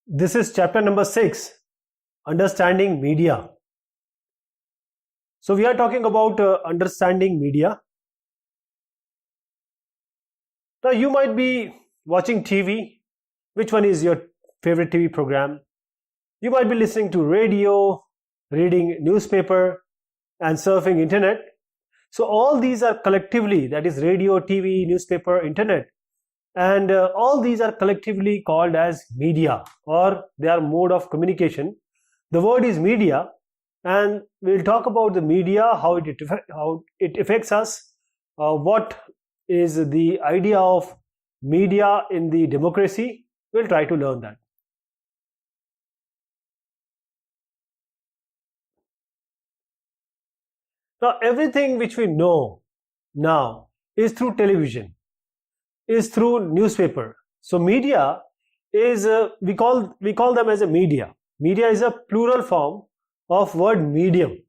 This is chapter number 6, Understanding Media. So we are talking about understanding media. Now you might be watching TV. Which one is your favorite TV program? You might be listening to radio, reading newspaper, and surfing internet. So all these are collectively, that is radio, TV, newspaper, internet, and all these are collectively called as media, or they are mode of communication. The word is media, and we'll talk about the media, how it affects us, what is the idea of media in the democracy. We'll try to learn that. Now everything which we know now is through television, is through newspaper. So media is we call them as a media. Media is a plural form of word medium.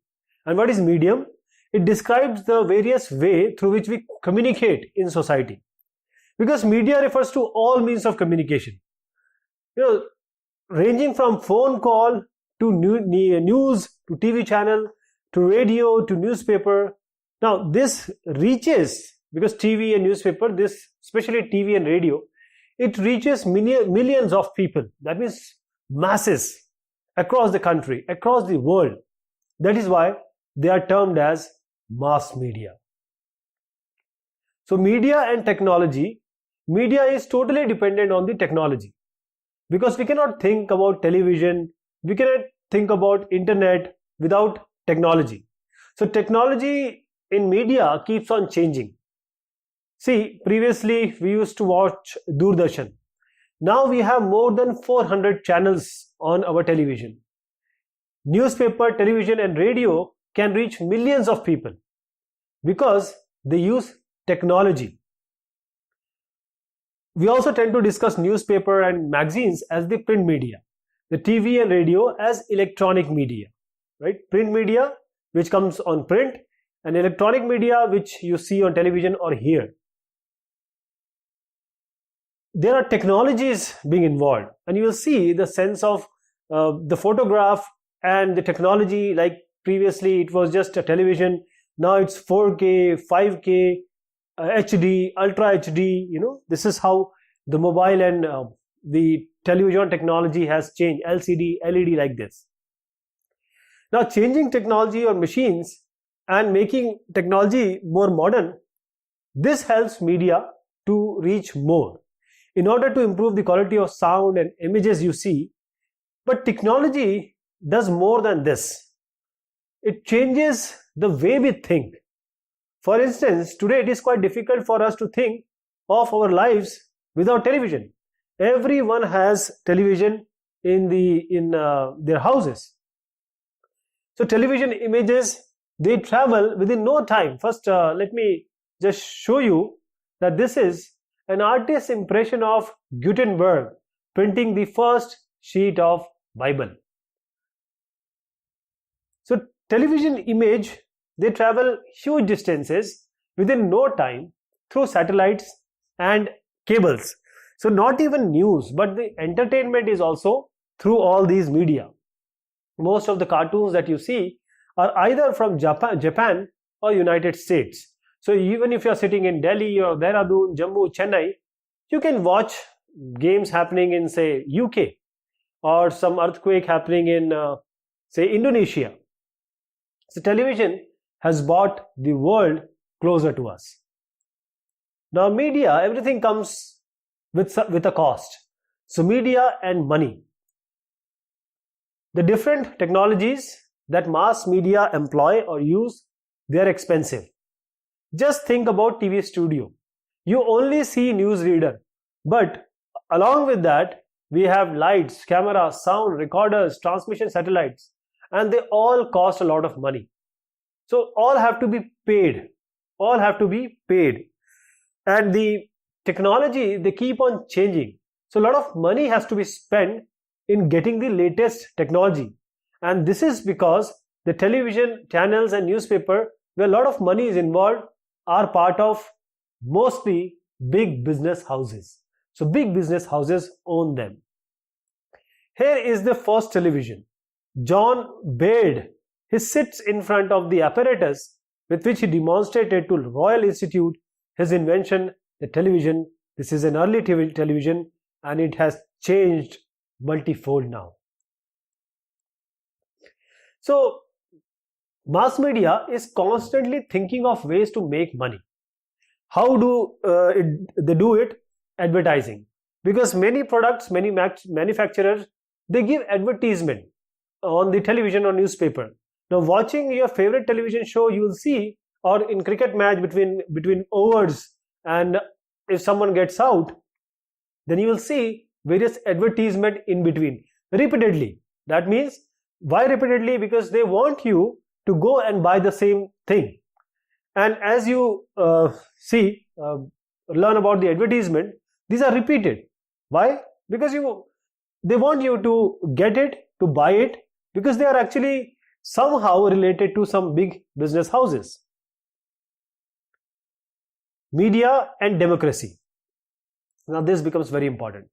And what is medium? It describes the various way through which we communicate in society. Because media refers to all means of communication. Ranging from phone call to news to TV channel to radio to newspaper. Now this reaches, because TV and newspaper, this especially TV and radio, it reaches millions of people. That means masses across the country, across the world. That is why they are termed as mass media. So media and technology, media is totally dependent on the technology, because we cannot think about television, we cannot think about internet without technology. So technology in media keeps on changing. See, previously we used to watch Doordarshan. Now we have more than 400 channels on our television. Newspaper, television and radio can reach millions of people because they use technology. We also tend to discuss newspaper and magazines as the print media, the TV and radio as electronic media, right? Print media, which comes on print, and electronic media, which you see on television or hear. There are technologies being involved, and you will see the sense of the photograph and the technology. Like previously it was just a television, now it's 4K, 5K, HD, Ultra HD. This is how the mobile and the television technology has changed. LCD, LED, like this. Now changing technology or machines and making technology more modern, this helps media to reach more in order to improve the quality of sound and images you see. But technology does more than this. It changes the way we think. For instance, today it is quite difficult for us to think of our lives without television. Everyone has television in their houses. So television images, they travel within no time. First, let me just show you that this is an artist's impression of Gutenberg printing the first sheet of Bible. So television image, they travel huge distances within no time through satellites and cables. So not even news, but the entertainment is also through all these media. Most of the cartoons that you see are either from Japan or United States. So even if you are sitting in Delhi or Dehradun, Jammu, Chennai, you can watch games happening in, say, UK, or some earthquake happening in, say, Indonesia. So television has brought the world closer to us. Now media, everything comes with a cost. So media and money. The different technologies that mass media employ or use, they are expensive. Just think about TV studio. You only see newsreader, but along with that, we have lights, camera, sound, recorders, transmission satellites, and they all cost a lot of money. So all have to be paid. All have to be paid. And the technology, they keep on changing. So a lot of money has to be spent in getting the latest technology. And this is because the television channels and newspaper, where a lot of money is involved, are part of mostly big business houses. So big business houses own them. Here is the first television. John Baird, he sits in front of the apparatus with which he demonstrated to Royal Institute his invention, the television. This is an early television and it has changed multifold now. So, mass media is constantly thinking of ways to make money. How do they do it? Advertising. Because many products, many manufacturers, they give advertisement on the television or newspaper. Now, watching your favorite television show, you will see, or in cricket match between overs, and if someone gets out, then you will see various advertisement in between repeatedly. That means, why repeatedly? Because they want you to go and buy the same thing. And as you learn about the advertisement, these are repeated. Why? Because they want you to get it, to buy it, because they are actually somehow related to some big business houses. Media and democracy. Now this becomes very important.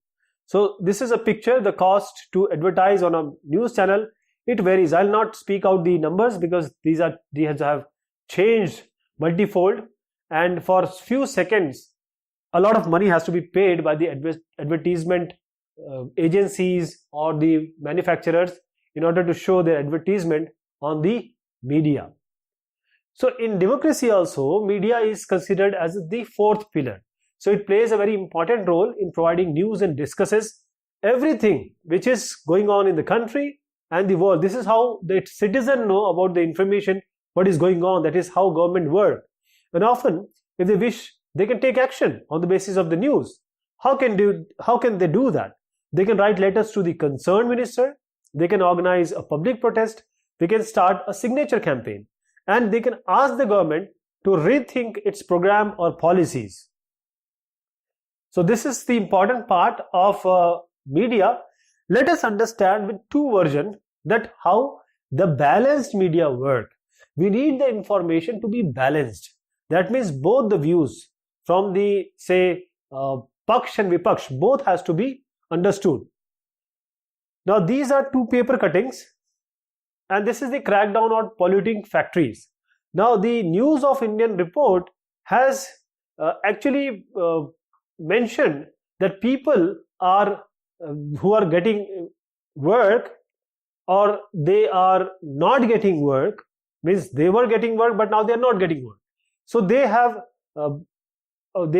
So this is a picture, the cost to advertise on a news channel. It varies. I'll not speak out the numbers because these have changed multifold, and for few seconds a lot of money has to be paid by the advertisement agencies or the manufacturers in order to show their advertisement on the media. So in democracy also, media is considered as the fourth pillar. So it plays a very important role in providing news and discusses everything which is going on in the country and the world. This is how the citizen know about the information, what is going on. That is how government work. And often, if they wish, they can take action on the basis of the news. How can they do that? They can write letters to the concerned minister. They can organize a public protest. They can start a signature campaign. And they can ask the government to rethink its program or policies. So this is the important part of media. Let us understand with two versions that how the balanced media work. We need the information to be balanced. That means both the views from the Paksh and Vipaksh, both has to be understood. Now these are two paper cuttings, and this is the crackdown on polluting factories. Now the News of Indian report has actually mentioned that people are who are getting work or they are not getting work, means they were getting work but now they are not getting work. So they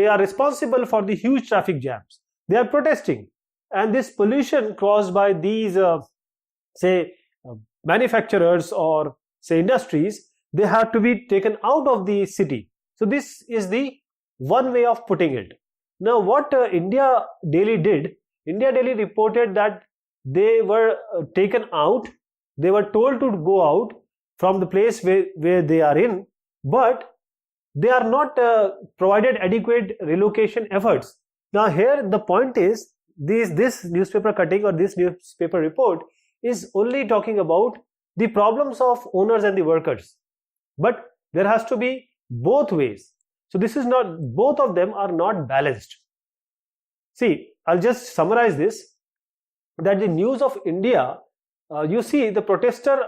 are responsible for the huge traffic jams. They are protesting, and this pollution caused by these manufacturers or industries, they have to be taken out of the city. So this is the one way of putting it. Now what India Daily did, India Daily reported that they were taken out, they were told to go out from the place where they are in, but they are not provided adequate relocation efforts. Now here the point is, this newspaper cutting or this newspaper report is only talking about the problems of owners and the workers, but there has to be both ways. So this is not, both of them are not balanced. See, I'll just summarize this, that the News of India, you see the protesters,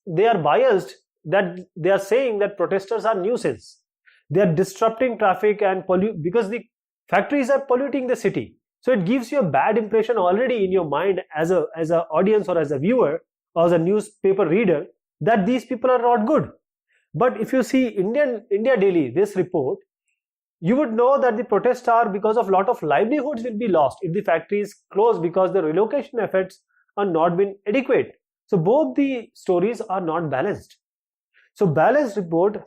they are biased, that they are saying that protesters are nuisance. They are disrupting traffic and because the factories are polluting the city. So it gives you a bad impression already in your mind as a audience or as a viewer or as a newspaper reader that these people are not good. But if you see India Daily, this report, you would know that the protests are because of lot of livelihoods will be lost if the factory is closed because the relocation efforts are not been adequate. So both the stories are not balanced. So balanced report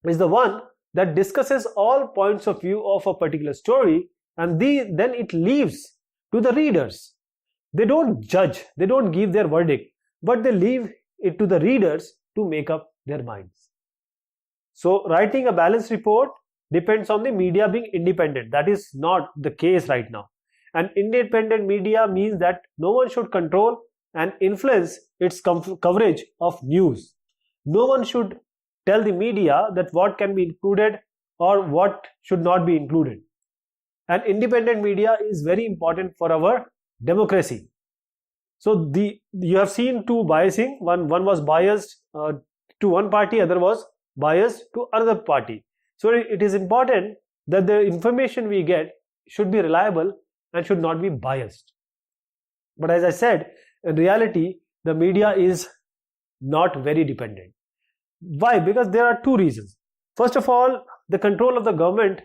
is the one that discusses all points of view of a particular story, and then it leaves to the readers. They don't judge, they don't give their verdict, but they leave it to the readers to make up their minds. So writing a balanced report depends on the media being independent. That is not the case right now. And independent media means that no one should control and influence its coverage of news. No one should tell the media that what can be included or what should not be included. And independent media is very important for our democracy. So you have seen two biasing. One was biased to one party, other was biased to another party. So it is important that the information we get should be reliable and should not be biased. But as I said, in reality, the media is not very dependent. Why? Because there are two reasons. First of all, the control of the government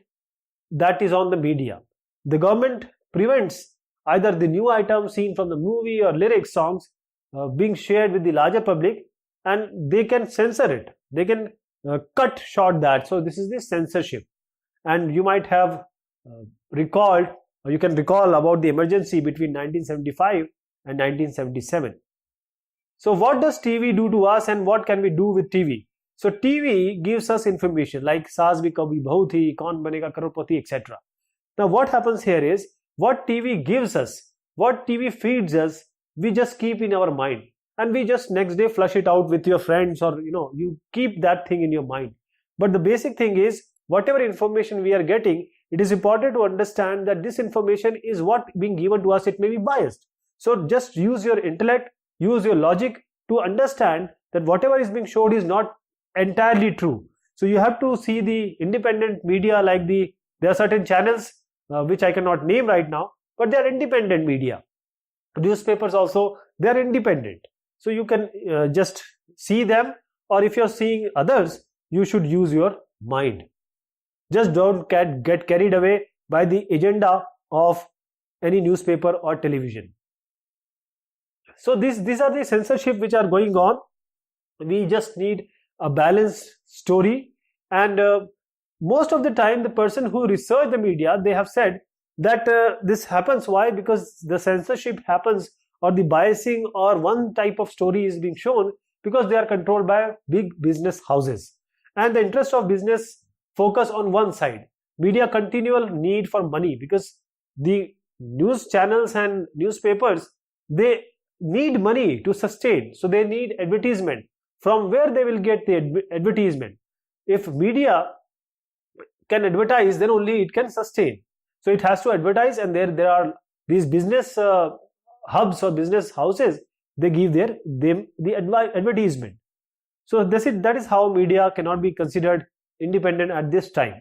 that is on the media. The government prevents either the new items seen from the movie or lyric songs being shared with the larger public, and they can censor it. They can cut short that. So this is the censorship. And you might have recalled, or you can recall about the emergency between 1975 and 1977. So what does TV do to us, and what can we do with TV? So TV gives us information like Saas Bhi Kabhi Bahu Thi, Kaun Banega Crorepati, etc. Now what happens here is, what TV gives us, what TV feeds us, we just keep in our mind, and we just next day flush it out with your friends, or you keep that thing in your mind. But the basic thing is, whatever information we are getting, it is important to understand that this information is what being given to us. It may be biased. So just use your intellect, use your logic to understand that whatever is being showed is not entirely true. So you have to see the independent media, like there are certain channels which I cannot name right now, but they are independent media. Newspapers also, they are independent. So you can just see them, or if you're seeing others, you should use your mind. Just don't get carried away by the agenda of any newspaper or television. So these are the censorship which are going on. We just need a balanced story, and most of the time the person who researched the media, they have said that this happens. Why? Because the censorship happens, or the biasing, or one type of story is being shown because they are controlled by big business houses, and the interest of business focus on one side. Media continual need for money, because the news channels and newspapers, they need money to sustain. So they need advertisement. From where they will get the advertisement? If media can advertise, then only it can sustain. So it has to advertise, and there are these business hubs or business houses, they give them the advertisement. So that is how media cannot be considered independent at this time.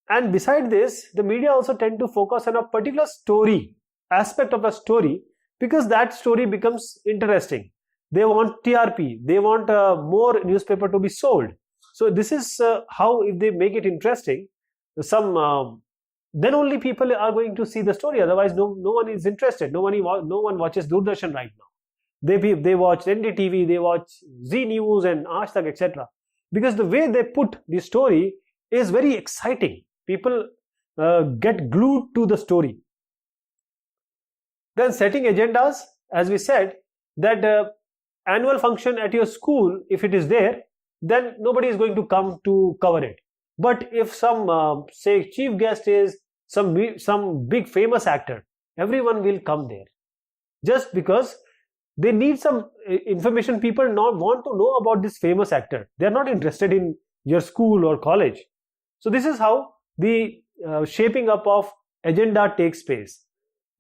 And beside this, the media also tend to focus on a particular story, aspect of a story, because that story becomes interesting. They want TRP, they want more newspaper to be sold. So this is how, if they make it interesting, then only people are going to see the story. Otherwise, no one is interested. No one watches Doordarshan right now. They watch NDTV, they watch Z News and Aaj Tak, etc. Because the way they put the story is very exciting. People get glued to the story. Then setting agendas, as we said, that annual function at your school, if it is there, then nobody is going to come to cover it. But if some say chief guest is some big famous actor, everyone will come there, just because they need some information. People not want to know about this famous actor. They are not interested in your school or college. So this is how the shaping up of agenda takes place.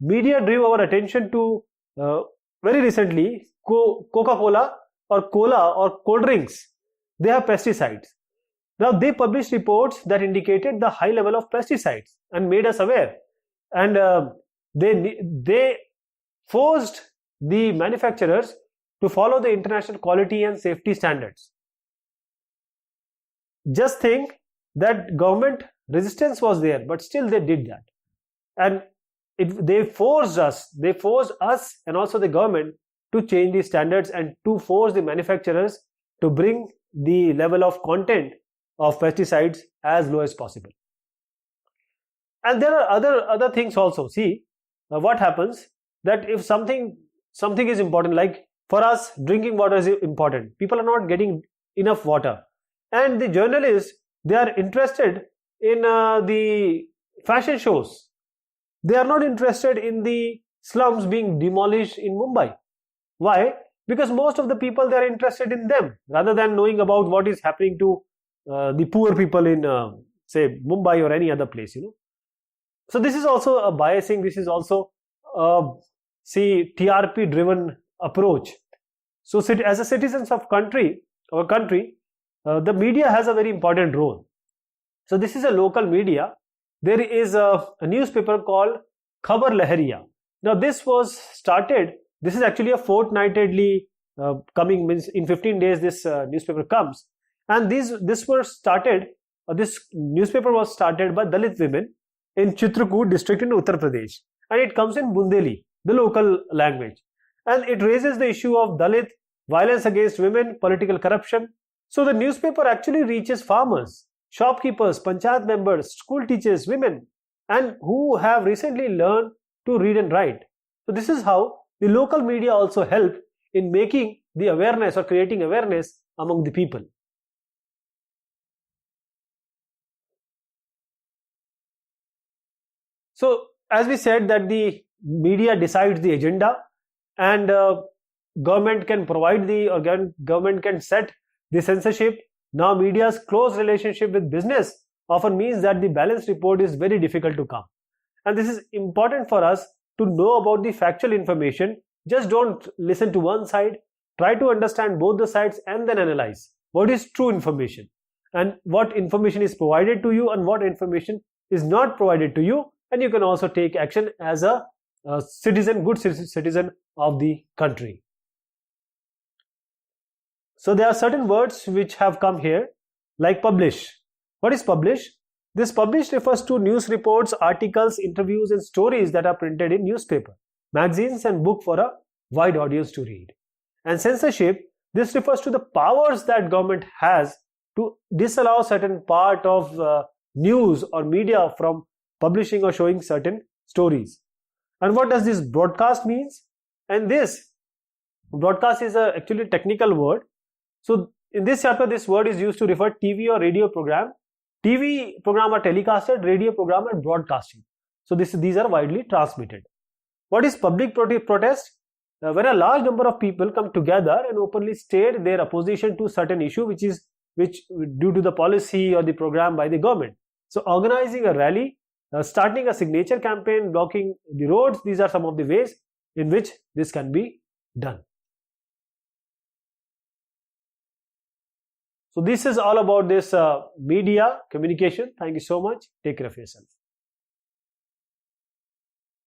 Media drew our attention to very recently Coca-Cola or cola or cold drinks. They have pesticides. Now they published reports that indicated the high level of pesticides and made us aware. And they forced the manufacturers to follow the international quality and safety standards. Just think that government resistance was there, but still they did that. And they forced us and also the government to change the standards and to force the manufacturers to bring the level of content of pesticides as low as possible. And there are other things also. See, what happens that if something is important, like for us, drinking water is important. People are not getting enough water, and the journalists, they are interested in the fashion shows. They are not interested in the slums being demolished in Mumbai. Why? Because most of the people, they are interested in them rather than knowing about what is happening to the poor people in say Mumbai or any other place. So this is also a biasing. This is also see TRP driven approach. So as a citizens of our country, the media has a very important role. So this is a local media. There is a newspaper called Khabar Lahariya. Now this was started, this is actually a fortnightly coming, means in 15 days this newspaper comes, and this newspaper was started by Dalit women in Chitrakoot district in Uttar Pradesh, and it comes in Bundeli, the local language, and it raises the issue of Dalit, violence against women, political corruption. So the newspaper actually reaches farmers, shopkeepers, panchayat members, school teachers, women, and who have recently learned to read and write. So this is how the local media also help in making the awareness or creating awareness among the people. So as we said that the media decides the agenda, and government can provide government can set the censorship. Now media's close relationship with business often means that the balanced report is very difficult to come. And this is important for us to know about the factual information. Just don't listen to one side. Try to understand both the sides and then analyze what is true information and what information is provided to you and what information is not provided to you. And you can also take action as a good citizen of the country. So there are certain words which have come here, like publish. What is publish? This publish refers to news reports, articles, interviews, and stories that are printed in newspaper, magazines, and book for a wide audience to read. And censorship, this refers to the powers that government has to disallow certain part of news or media from publishing or showing certain stories. And what does this broadcast means? And this broadcast is actually a technical word. So in this chapter, this word is used to refer TV or radio program. TV program are telecasted, radio program are broadcasting. So these are widely transmitted. What is public protest? When a large number of people come together and openly state their opposition to certain issue which due to the policy or the program by the government. So organizing a rally, starting a signature campaign, blocking the roads, these are some of the ways in which this can be done. So this is all about this media communication. Thank you so much. Take care of yourself.